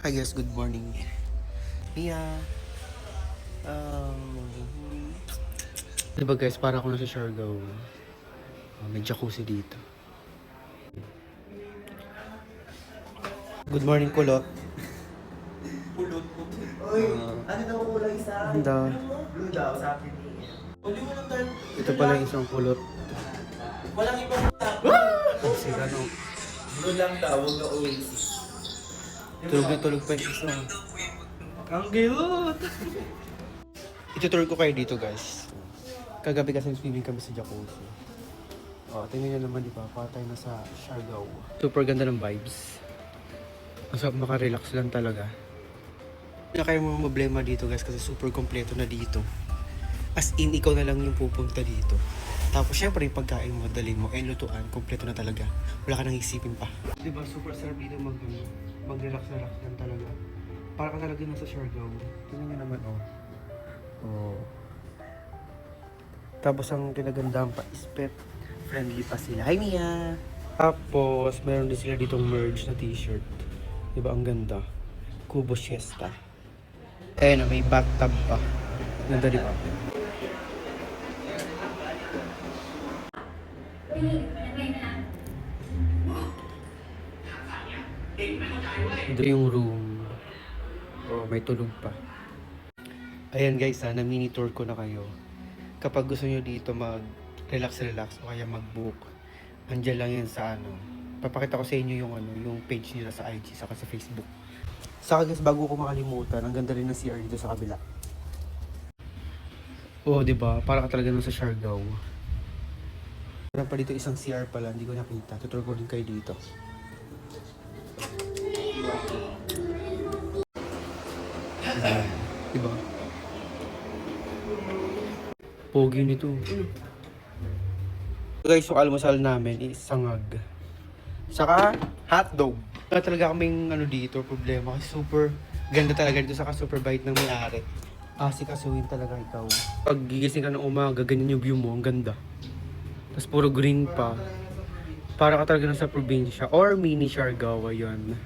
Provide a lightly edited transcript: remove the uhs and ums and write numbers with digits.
Hi guys, good morning. Mia. Diba guys, para ako nasa Siargao. May jacuzzi dito. Good morning, kulot. Pulot po. Uy, ano daw kulay sa akin? Handa. Blue daw, sabi ni Uli mo lang tayo. Ito pala yung isang kulot. Walang ibang sabi. Kasi ano, Blue lang daw, huwag na oasis. tulog na tulog pa yung isa. Ang cute! Itutur ko kayo dito guys. Kagabi kasi swimming kami sa jacuzzi. Tingnan nyo naman, di ba? Patay na sa Siargao. Super ganda ng vibes. Masarap maka-relax lang talaga. Hindi na kayo mga problema dito guys kasi super kompleto na dito. As in, ikaw na lang yung pupunta dito. Tapos syempre yung pagkain mo, dalhin mo, lutuan, kompleto na talaga. Wala ka nang isipin pa. Diba super sarap dito mag-relax-relax lang talaga. Para ka talaga nasa Siargao. Tingnan nyo naman Tapos ang kinagandaan pa is pet friendly pa sila. Hi Mia! Tapos meron din sila ditong merge na t-shirt. Diba ang ganda? Kubo Siesta. May bathtub pa. Ganda diba? Ito yung room. May tulog pa. Ayan guys, na-mini tour ko na kayo. Kapag gusto nyo dito mag-relax o kaya mag-book, andyan lang yan sa papakita ko sa inyo yung page nila sa IG saka sa Facebook. Saka guys, bago ko makalimutan, ang ganda rin ng CR dito sa kabila. Diba? Para ka talaga nung sa Siargao. Meron pa dito isang CR pala, hindi ko nakita. Tutur ko rin kayo dito. Diba? Pogi nito. Guys, yung almusal namin is sangag. Saka hotdog. Wala talaga kaming dito, problema. Kasi super ganda talaga dito. Saka super bait ng may-ari. Asikasuhin talaga ikaw. Pag gigising ka ng umaga, ganyan yung view mo. Ang ganda. Tapos puro green pa. Para ka talaga nasa probinsya. Or mini Siargao, yun.